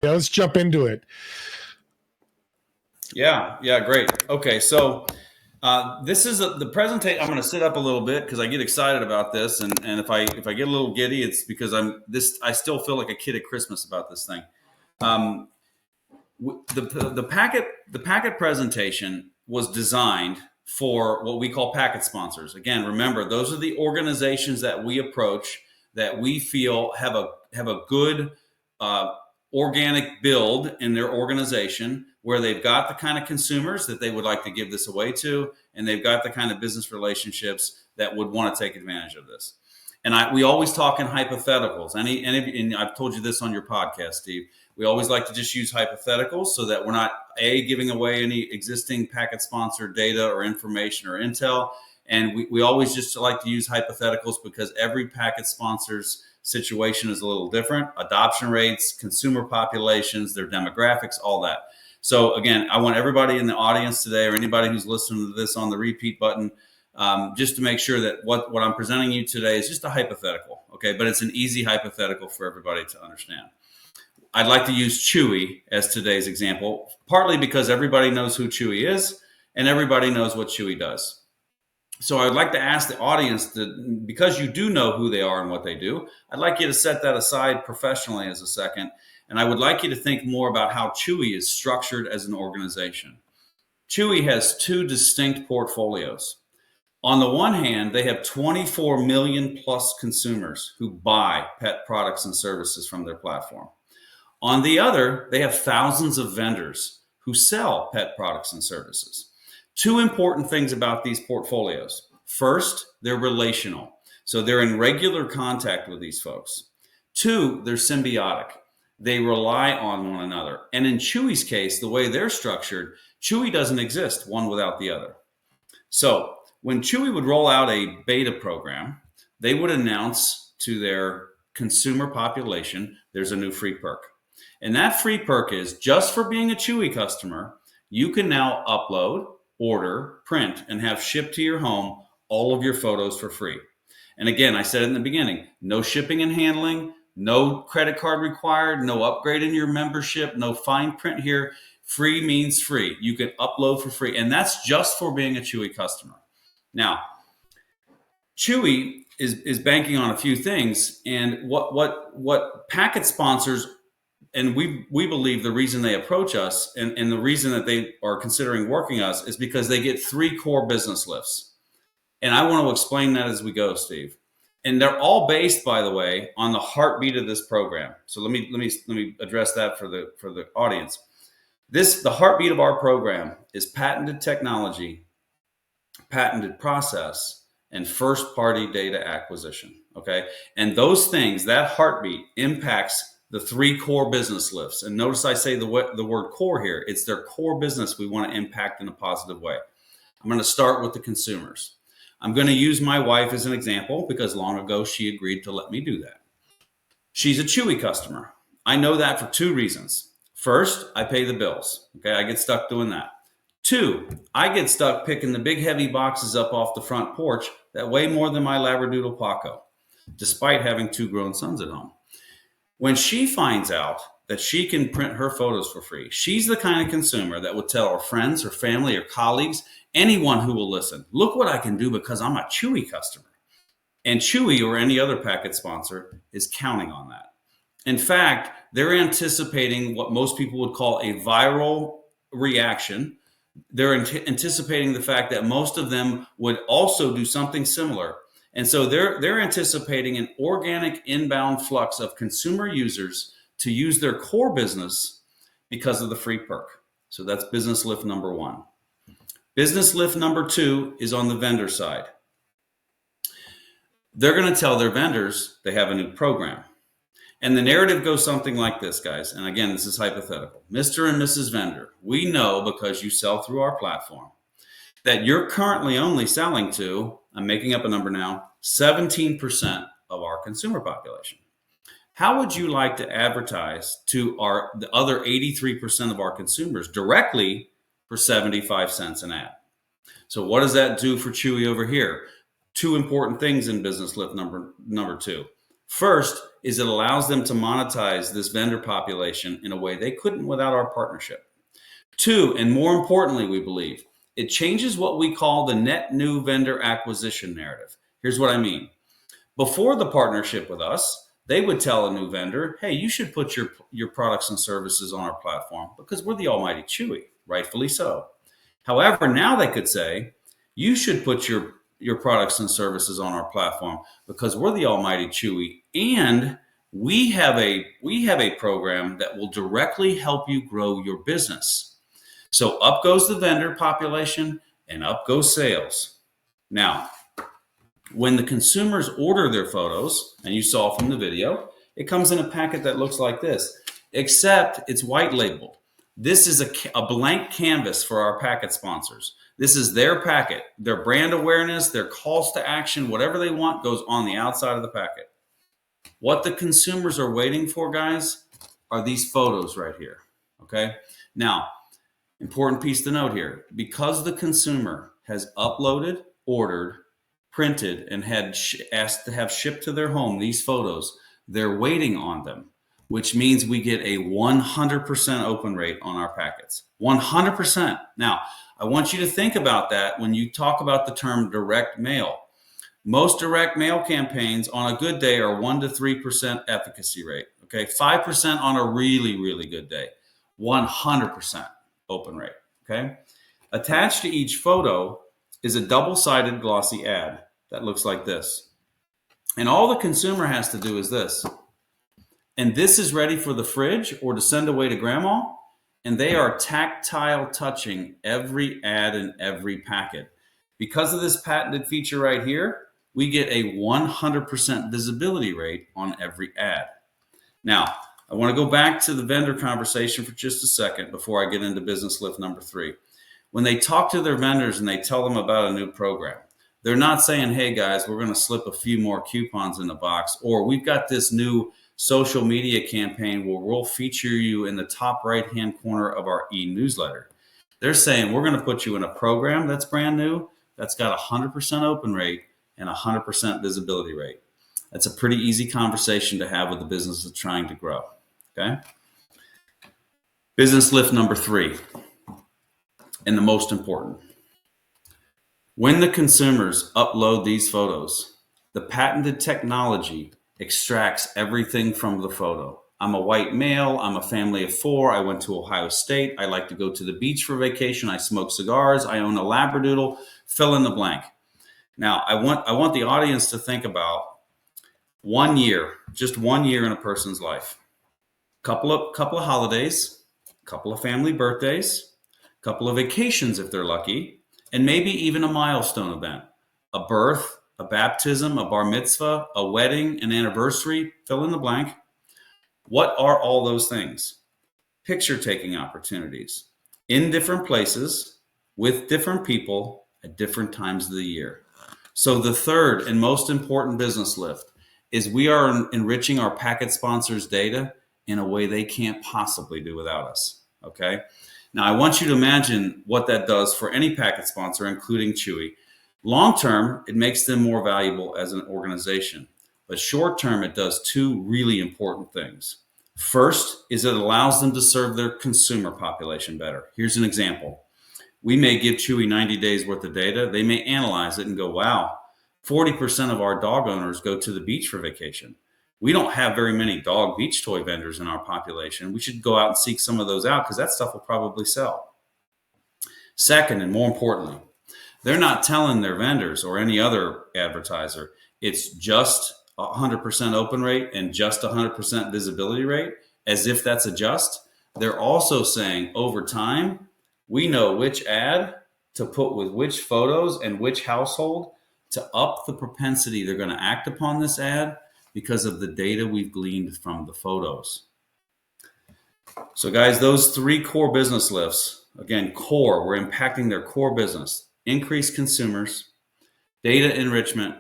Yeah, let's jump into it. Yeah, great. Okay, so this is the presentation. I'm going to sit up a little bit because I get excited about this, and if I get a little giddy, it's because I still feel like a kid at Christmas about this thing. Um, the packet presentation was designed for what we call packet sponsors. Again, remember, those are the organizations that we approach that we feel have a good uh, organic build in their organization, where they've got the kind of consumers that they would like to give this away to, and they've got the kind of business relationships that would want to take advantage of this. And we always talk in hypotheticals. And I've told you this on your podcast, Steve. We always like to just use hypotheticals so that we're not giving away any existing packet sponsor data or information or intel. And we always just like to use hypotheticals because every packet sponsor's situation is a little different. Adoption rates, consumer populations, their demographics, all that. So again, I want everybody in the audience today, or anybody who's listening to this on the repeat button, just to make sure that what I'm presenting you today is just a hypothetical, okay? But it's an easy hypothetical for everybody to understand. I'd like to use Chewy as today's example, partly because everybody knows who Chewy is and everybody knows what Chewy does. So I'd like to ask the audience because you do know who they are and what they do, I'd like you to set that aside professionally as a second. And I would like you to think more about how Chewy is structured as an organization. Chewy has two distinct portfolios. On the one hand, they have 24 million plus consumers who buy pet products and services from their platform. On the other, they have thousands of vendors who sell pet products and services. Two important things about these portfolios. First, they're relational. So they're in regular contact with these folks. Two, they're symbiotic. They rely on one another. And in Chewy's case, the way they're structured, Chewy doesn't exist one without the other. So when Chewy would roll out a beta program, they would announce to their consumer population, there's a new free perk. And that free perk is just for being a Chewy customer, you can now upload, order, print, and have shipped to your home all of your photos for free. And again, I said it in the beginning, no shipping and handling, no credit card required, no upgrade in your membership, no fine print here. Free means free. You can upload for free. And that's just for being a Chewy customer. Now, Chewy is banking on a few things. And what packet sponsors, and we believe the reason they approach us and the reason that they are considering working us is because they get three core business lifts. And I want to explain that as we go, Steve. And they're all based, by the way, on the heartbeat of this program. So let me address that for the audience. The heartbeat of our program is patented technology, patented process, and first-party data acquisition. Okay, and those things, that heartbeat impacts the three core business lifts. And notice I say the word core here. It's their core business we want to impact in a positive way. I'm going to start with the consumers. I'm going to use my wife as an example because long ago she agreed to let me do that. She's a Chewy customer. I know that for two reasons. First, I pay the bills. Okay, I get stuck doing that. Two, I get stuck picking the big heavy boxes up off the front porch that weigh more than my Labradoodle Paco, despite having two grown sons at home. When she finds out that she can print her photos for free, she's the kind of consumer that would tell her friends, her family, her colleagues, anyone who will listen, look what I can do because I'm a Chewy customer. And Chewy or any other packet sponsor is counting on that. In fact, they're anticipating what most people would call a viral reaction. They're anticipating the fact that most of them would also do something similar. And so they're anticipating an organic inbound flux of consumer users to use their core business because of the free perk. So that's business lift number one. Business lift number two is on the vendor side. They're going to tell their vendors they have a new program. And the narrative goes something like this, guys. And again, this is hypothetical. Mr. and Mrs. Vendor, we know because you sell through our platform that you're currently only selling to, I'm making up a number now, 17% of our consumer population. How would you like to advertise to the other 83% of our consumers directly for 75 cents an ad? So what does that do for Chewy over here? Two important things in business lift number two. First is it allows them to monetize this vendor population in a way they couldn't without our partnership. Two, and more importantly, we believe, it changes what we call the net new vendor acquisition narrative. Here's what I mean. Before the partnership with us, they would tell a new vendor, hey, you should put your products and services on our platform because we're the almighty Chewy, rightfully so. However, now they could say, you should put your products and services on our platform because we're the almighty Chewy, and we have a program that will directly help you grow your business. So up goes the vendor population and up goes sales. Now, when the consumers order their photos, and you saw from the video, it comes in a packet that looks like this, except it's white labeled. This is a blank canvas for our packet sponsors. This is their packet. Their brand awareness, their calls to action, whatever they want goes on the outside of the packet. What the consumers are waiting for, guys, are these photos right here, okay? Now, important piece to note here, because the consumer has uploaded, ordered, printed, and had asked to have shipped to their home these photos, they're waiting on them, which means we get a 100% open rate on our packets. 100%. Now, I want you to think about that when you talk about the term direct mail. Most direct mail campaigns on a good day are 1 to 3% efficacy rate. Okay, 5% on a really, really good day. 100% open rate. Okay, attached to each photo is a double-sided glossy ad that looks like this. And all the consumer has to do is this. And this is ready for the fridge or to send away to grandma. And they are tactile touching every ad in every packet. Because of this patented feature right here, we get a 100% visibility rate on every ad. Now, I want to go back to the vendor conversation for just a second before I get into business lift number 3. When they talk to their vendors and they tell them about a new program, they're not saying, hey guys, we're going to slip a few more coupons in the box, or we've got this new social media campaign where we'll feature you in the top right-hand corner of our e-newsletter. They're saying we're going to put you in a program that's brand new, that's got a 100% open rate and a 100% visibility rate. That's a pretty easy conversation to have with a business that's trying to grow. Okay? Business lift number 3, and the most important. When the consumers upload these photos, the patented technology extracts everything from the photo. I'm a white male. I'm a family of 4. I went to Ohio State. I like to go to the beach for vacation. I smoke cigars. I own a Labradoodle. Fill in the blank. Now, I want the audience to think about 1 year, just 1 year in a person's life. Couple of holidays, couple of family birthdays, couple of vacations if they're lucky, and maybe even a milestone event, a birth, a baptism, a bar mitzvah, a wedding, an anniversary, fill in the blank. What are all those things? Picture taking opportunities in different places with different people at different times of the year. So the third and most important business lift is we are enriching our packet sponsors' data in a way they can't possibly do without us. Okay. Now I want you to imagine what that does for any packet sponsor, including Chewy. Long term, it makes them more valuable as an organization. But short term, it does 2 really important things. First is it allows them to serve their consumer population better. Here's an example. We may give Chewy 90 days worth of data. They may analyze it and go, wow, 40% of our dog owners go to the beach for vacation. We don't have very many dog beach toy vendors in our population. We should go out and seek some of those out because that stuff will probably sell. Second, and more importantly, they're not telling their vendors or any other advertiser it's just 100% open rate and just 100% visibility rate, as if that's a just. They're also saying over time, we know which ad to put with which photos and which household to up the propensity they're going to act upon this ad because of the data we've gleaned from the photos. So guys, those 3 core business lifts, again, core, we're impacting their core business, increased consumers, data enrichment,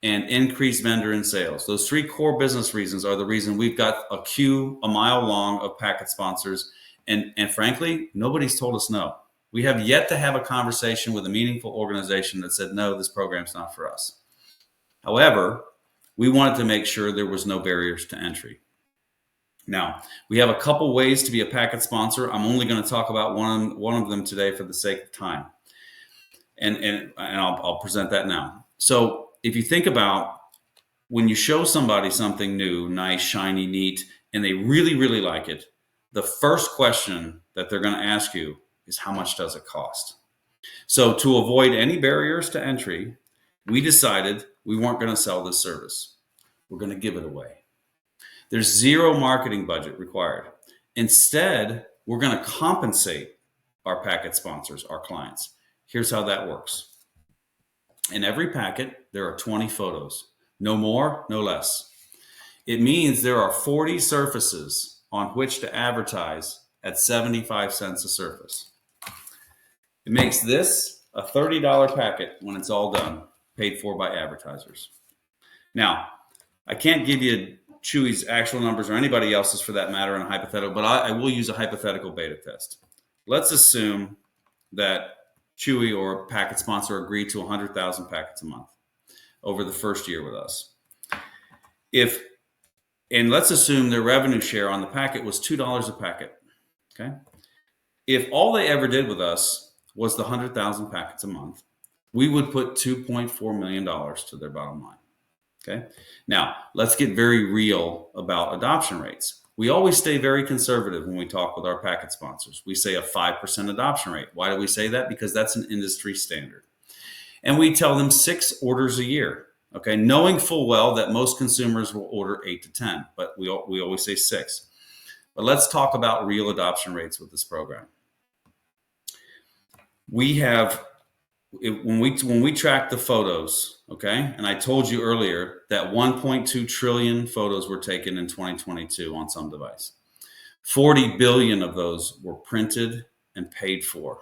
and increased vendor and sales. Those 3 core business reasons are the reason we've got a queue a mile long of packet sponsors. And frankly, nobody's told us no. We have yet to have a conversation with a meaningful organization that said, no, this program's not for us. However, We wanted to make sure there was no barriers to entry. Now, we have a couple ways to be a packet sponsor. I'm only going to talk about one of them today for the sake of time. And I'll present that now. So if you think about when you show somebody something new, nice, shiny, neat, and they really, really like it, the first question that they're going to ask you is, how much does it cost? So to avoid any barriers to entry, we decided we weren't going to sell this service. We're going to give it away. There's zero marketing budget required. Instead, we're going to compensate our packet sponsors, our clients. Here's how that works. In every packet, there are 20 photos. No more, no less. It means there are 40 surfaces on which to advertise at 75 cents a surface. It makes this a $30 packet when it's all done, paid for by advertisers. Now, I can't give you Chewy's actual numbers or anybody else's for that matter in a hypothetical, but I will use a hypothetical beta test. Let's assume that Chewy or a packet sponsor agreed to 100,000 packets a month over the first year with us. And let's assume their revenue share on the packet was $2 a packet. Okay. If all they ever did with us was the 100,000 packets a month, we would put $2.4 million to their bottom line. Okay. Now let's get very real about adoption rates. We always stay very conservative when we talk with our packet sponsors. We say a 5% adoption rate. Why do we say that? Because that's an industry standard. And we tell them 6 orders a year. Okay, knowing full well that most consumers will order 8 to 10, but we always say 6. But let's talk about real adoption rates with this program. We have, when we track the photos, okay, and I told you earlier that 1.2 trillion photos were taken in 2022 on some device. 40 billion of those were printed and paid for.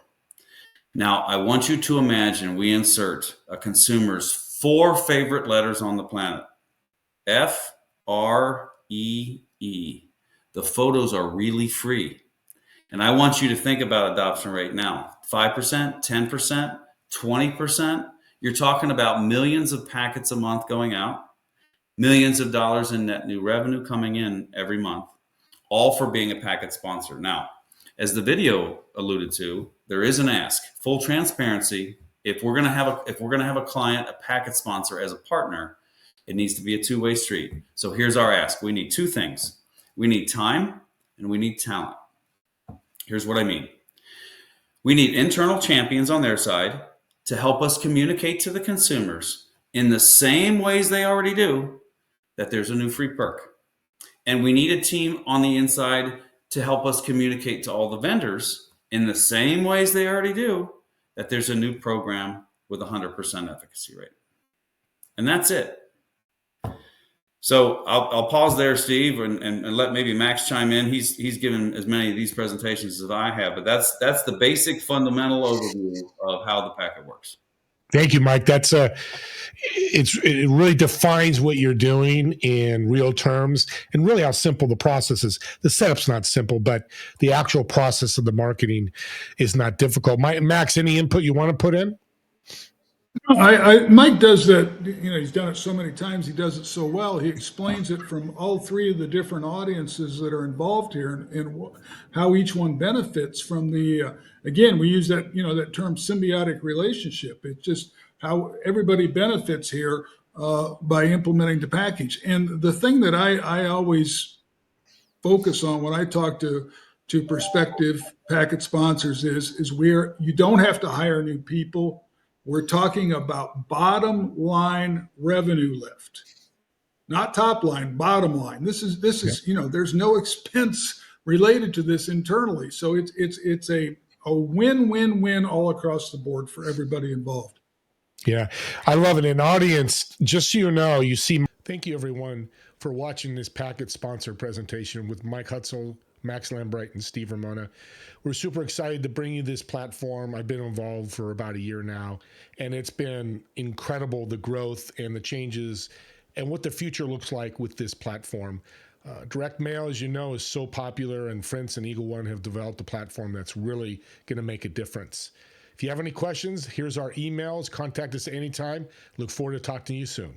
Now, I want you to imagine we insert a consumer's 4 favorite letters on the planet. F, R, E, E. The photos are really free. And I want you to think about adoption rate now. 5%, 10%, 20%. You're talking about millions of packets a month going out, millions of dollars in net new revenue coming in every month, all for being a packet sponsor. Now, as the video alluded to, there is an ask. Full transparency. If we're going to have a client, a packet sponsor as a partner, it needs to be a two-way street. So here's our ask. We need 2 things. We need time and we need talent. Here's what I mean. We need internal champions on their side to help us communicate to the consumers in the same ways they already do that there's a new free perk. And we need a team on the inside to help us communicate to all the vendors in the same ways they already do that there's a new program with 100% efficacy rate. And that's it. So I'll pause there, Steve, and let maybe Max chime in. He's given as many of these presentations as I have, but that's the basic fundamental overview of how the packet works. Thank you, Mike. It really defines what you're doing in real terms and really how simple the process is. The setup's not simple, but the actual process of the marketing is not difficult. Max, any input you want to put in? Mike does that. He's done it so many times. He does it so well. He explains it from all 3 of the different audiences that are involved here, and how each one benefits from the. Again, we use that that term symbiotic relationship. It's just how everybody benefits here by implementing the package. And the thing that I always focus on when I talk to prospective packet sponsors is where you don't have to hire new people. We're talking about bottom line revenue lift, not top line, bottom line. This is there's no expense related to this internally. So it's a win-win-win all across the board for everybody involved. Yeah, I love it. In audience, just so you know, thank you everyone for watching this packet sponsor presentation with Mike Hutzel, Max Lambright, and Steve Ramona. We're super excited to bring you this platform. I've been involved for about a year now, and it's been incredible, the growth and the changes and what the future looks like with this platform. Direct mail, as you know, is so popular, and Frintz and Eagle One have developed a platform that's really going to make a difference. If you have any questions, here's our emails. Contact us anytime. Look forward to talking to you soon.